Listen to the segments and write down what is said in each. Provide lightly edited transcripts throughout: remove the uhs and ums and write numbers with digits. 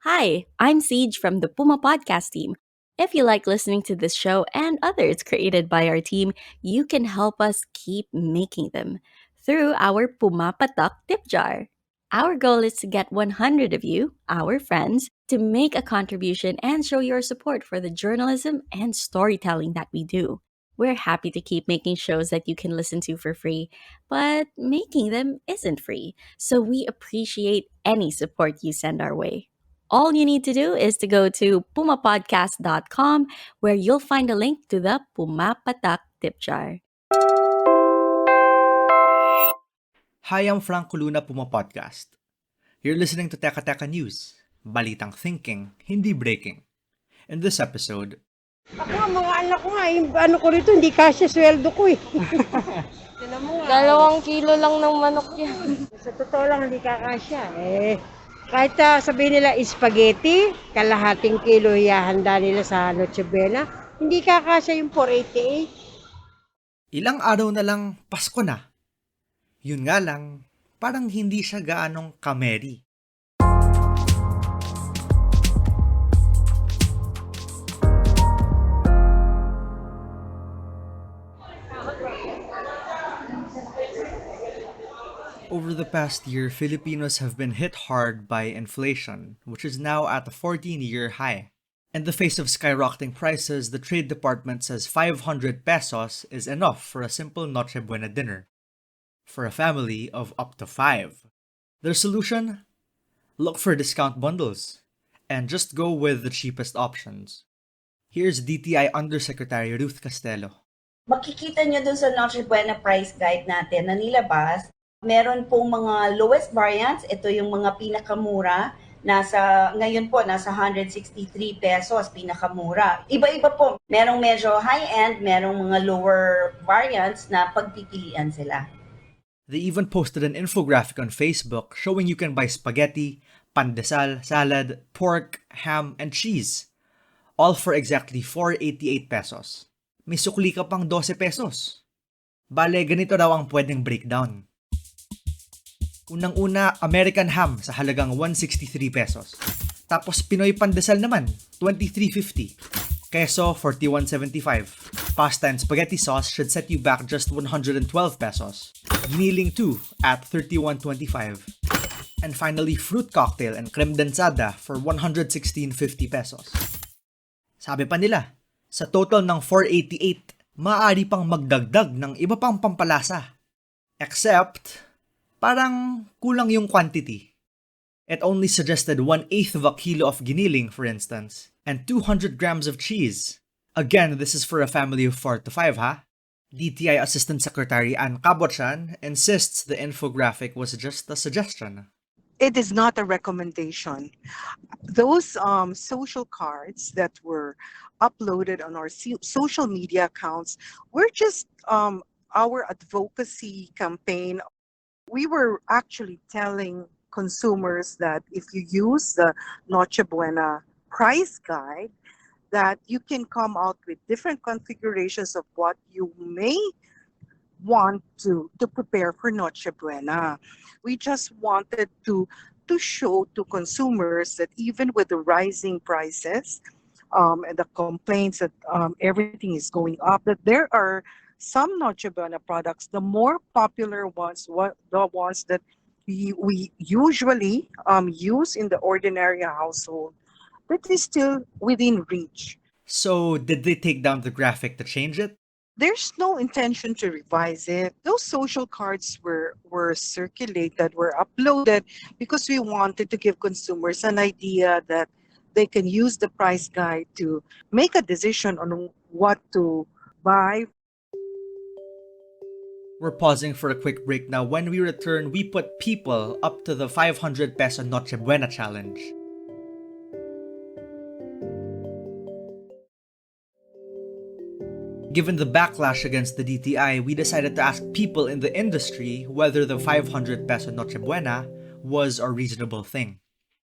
Hi, I'm Siege from the Puma podcast team. If you like listening to this show and others created by our team, you can help us keep making them through our Puma Patak tip jar. Our goal is to get 100 of you, our friends, to make a contribution and show your support for the journalism and storytelling that we do. We're happy to keep making shows that you can listen to for free, but making them isn't free, so we appreciate any support you send our way. All you need to do is to go to pumapodcast.com where you'll find a link to the Pumapatak tip jar. Hi, I'm Franco Luna, Puma Podcast. You're listening to Teka Teka News, balitang thinking, hindi breaking. In this episode, Ako, mga anak ko nga, yung ano ko rito, hindi kasya sweldo ko eh. 2 kilo lang ng manok yan. Sa totoo lang, hindi kakasya. Kahit sabihin nila spaghetti, kalahating kilo ihahanda nila sa Noche Buena, hindi kakasya yung 488. ilang araw na lang Pasko na. Yun nga lang, parang hindi siya gaanong kameri. Over the past year, Filipinos have been hit hard by inflation, which is now at a 14-year high. In the face of skyrocketing prices, the Trade Department says 500 pesos is enough for a simple Noche Buena dinner, for a family of up to 5. Their solution? Look for discount bundles, and just go with the cheapest options. Here's DTI Undersecretary Ruth Castelo. Makikita nyo dun sa Noche Buena price guide natin na nilabas, meron pong mga lowest variants. Ito yung mga pinakamura. Ngayon po, nasa 163 pesos, pinakamura. Iba-iba po. Merong medyo high-end, merong mga lower variants na pagpipilian sila. They even posted an infographic on Facebook showing you can buy spaghetti, pandesal, salad, pork, ham, and cheese. All for exactly 488 pesos. May sukli ka pang 12 pesos. Bale, ganito daw ang pwedeng breakdown. Unang-una, American ham sa halagang 163 pesos. Tapos Pinoy pandesal naman, 23.50. Queso, 41.75. Pasta and spaghetti sauce should set you back just 112 pesos. Giniling 2 at 31.25. And finally, fruit cocktail and creme densada for 116.50 pesos. Sabi pa nila, sa total ng 488, maaari pang magdagdag ng iba pang pampalasa. Except, parang kulang yung quantity. It only suggested 1/8 of a kilo of giniling, for instance, and 200 grams of cheese. Again, this is for a family of 4 to 5, ha? DTI Assistant Secretary Ann Cabochan insists the infographic was just a suggestion. It is not a recommendation. Those social cards that were uploaded on our social media accounts were just our advocacy campaign. We were actually telling consumers that if you use the Noche Buena price guide, that you can come out with different configurations of what you may want to prepare for Noche Buena. We just wanted to show to consumers that even with the rising prices and the complaints that everything is going up, that there are some Noche Buena products, the more popular ones, the ones that we usually use in the ordinary household, that is still within reach. So, did they take down the graphic to change it? There's no intention to revise it. Those social cards were circulated, were uploaded because we wanted to give consumers an idea that they can use the price guide to make a decision on what to buy. We're pausing for a quick break now. When we return, we put people up to the 500 peso Noche Buena challenge. Given the backlash against the DTI, we decided to ask people in the industry whether the 500 peso Noche Buena was a reasonable thing.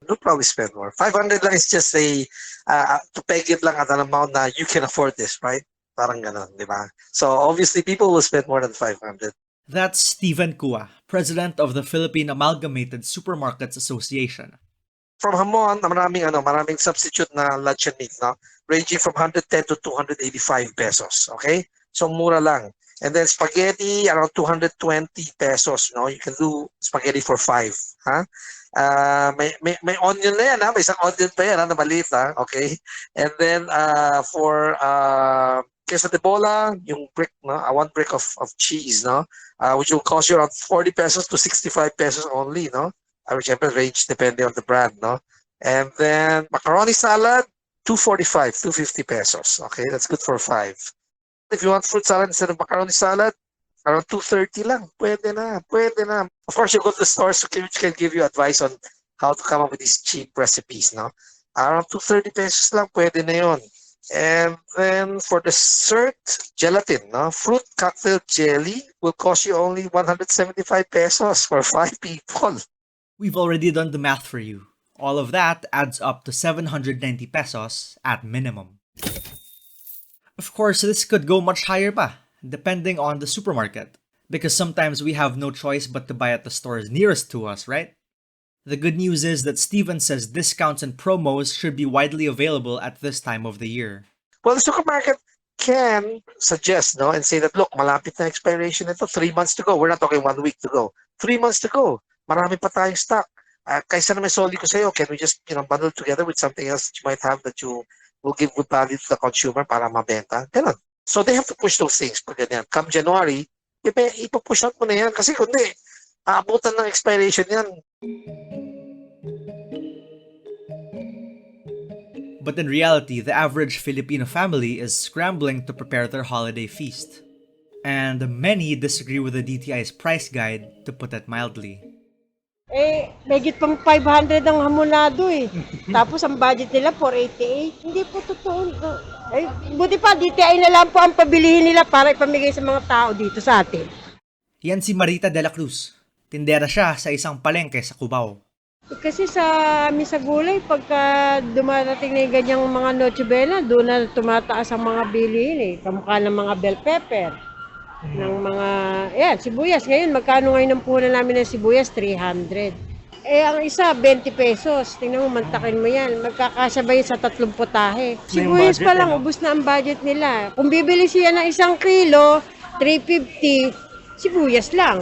You'll probably spend more. 500 lang is just to peg it lang at an amount na you can afford this, right? Parang ganon, di ba? So obviously, people will spend more than 500. That's Stephen Kua, president of the Philippine Amalgamated Supermarkets Association. From hamon, maraming substitute na luncheon meat, no? Ranging from 110 to 285 pesos, okay? So mura lang. And then spaghetti around 220 pesos, no? You can do spaghetti for 5, ha? May onion na yan, ha? May isang onion pa yan, ha? Na maliit, ha? Okay? And then for queso de bola, yung brick, no? One brick of cheese, no? Which will cost you around 40 pesos to 65 pesos only, no? Which range depending on the brand, no? And then macaroni salad, 245, 250 pesos. Okay, that's good for 5. If you want fruit salad instead of macaroni salad, around 230 lang. Pwede na. Of course, you go to the stores which can give you advice on how to come up with these cheap recipes, no? Around 230 pesos lang, pwede na yun. And then for dessert, gelatin, no? Fruit cocktail jelly will cost you only 175 pesos for 5 people. We've already done the math for you. All of that adds up to 790 pesos at minimum. Of course, this could go much higher pa, depending on the supermarket, because sometimes we have no choice but to buy at the stores nearest to us, right? The good news is that Steven says discounts and promos should be widely available at this time of the year. Well, the supermarket can suggest, no, and say that, look, malapit na expiration nito, 3 months to go. We're not talking 1 week to go. 3 months to go. Marami pa tayong stock. Kaysa naman soli ko sa'yo, can we just, bundle together with something else that you might have that you will give good value to the consumer para mabenta? Ganun. So they have to push those things. Pag ganyan. Come January, ipapush out mo na yan. Kasi kundi, aabutan ng expiration yan. But in reality, the average Filipino family is scrambling to prepare their holiday feast. And many disagree with the DTI's price guide, to put it mildly. Megit pang 500 ang hamonado eh. Tapos ang budget nila 488. Hindi po totoo. Buti pa, DTI na lang po ang pabilihin nila para ipamigay sa mga tao dito sa atin. Yan si Marita de la Cruz. Tindera siya sa isang palengke sa Cubao. Kasi sa amin sa gulay, pagka dumarating na yung ganyang mga Noche Buena, doon na tumataas ang mga bilihin eh. Kamukha ng mga bell pepper. Ng mga, sibuyas. Ngayon, magkano ngayon ang puhunan namin ng sibuyas? 300. Ang isa, 20 pesos. Tingnan mo, mantakin mo yan. Magkakasya ba yun sa 30 putahe? Sibuyas pa lang, ubus na ang budget nila. Kung bibili siya ng 1 kilo, 350, sibuyas lang.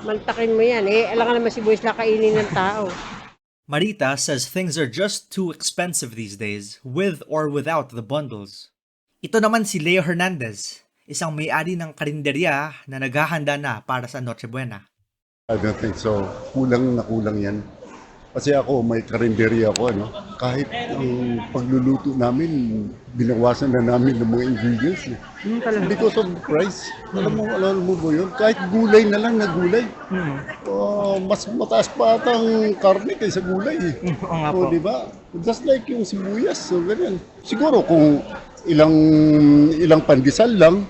Mantakin mo yan. Alam ka naman sibuyas lang kainin ng tao. Marita says things are just too expensive these days, with or without the bundles. Ito naman si Leo Hernandez, isang may-ari ng karinderya na naghahanda na para sa Noche Buena. I don't think so. Kulang na kulang yan. Kasi ako, may karinderya ako, ano? Kahit ang pagluluto namin, binawasan na namin ng mga ingredients. Because of the price. Alam mo ba yun? Kahit gulay na lang na gulay. Mas mataas pa atang karne kaysa gulay. O, di ba? Just like yung sibuyas. So, ganyan. Siguro kung ilang pandesal lang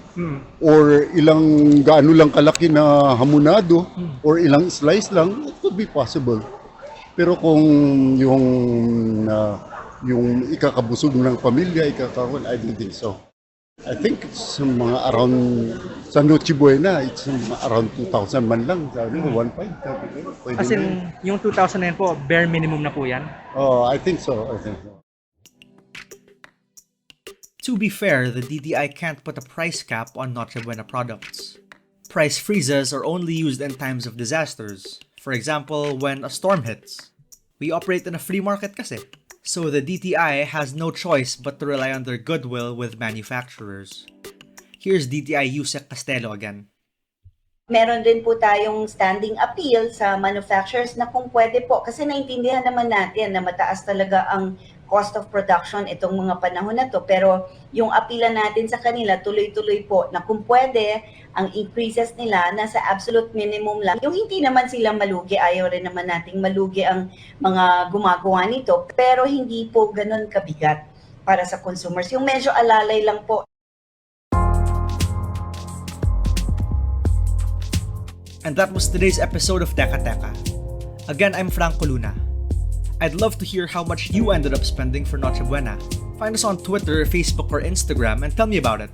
or ilang gaano lang kalaki na hamonado or ilang slice lang, it could be possible. Pero kung yung ikakabusog ng pamilya, I don't think so. I think it's mga around, sa Noche Buena, it's around 2,000 man lang. Sabi ko, 1,500. As in, yung 2,000 na yun po, bare minimum na po yan? Oh, I think so. To be fair, the DTI can't put a price cap on Noche Buena products. Price freezes are only used in times of disasters. For example, when a storm hits. We operate in a free market kasi. So the DTI has no choice but to rely on their goodwill with manufacturers. Here's DTI Yusek Castelo again. Meron din po tayong standing appeal sa manufacturers na kung pwede po, kasi naintindihan naman natin na mataas talaga ang cost of production itong mga panahon na to, pero yung appeal natin sa kanila tuloy-tuloy po na kung pwede ang increases nila nasa absolute minimum lang. Yung hindi naman sila malugi, ayaw rin naman nating malugi ang mga gumagawa nito, pero hindi po ganun kabigat para sa consumers. Yung medyo alalay lang po. And that was today's episode of Teka Teka. Again, I'm Franco Luna. I'd love to hear how much you ended up spending for Noche Buena. Find us on Twitter, Facebook, or Instagram and tell me about it.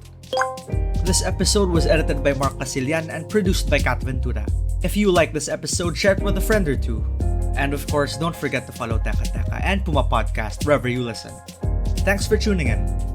This episode was edited by Mark Casilian and produced by Kat Ventura. If you like this episode, share it with a friend or two. And of course, don't forget to follow Teka Teka and Puma Podcast wherever you listen. Thanks for tuning in.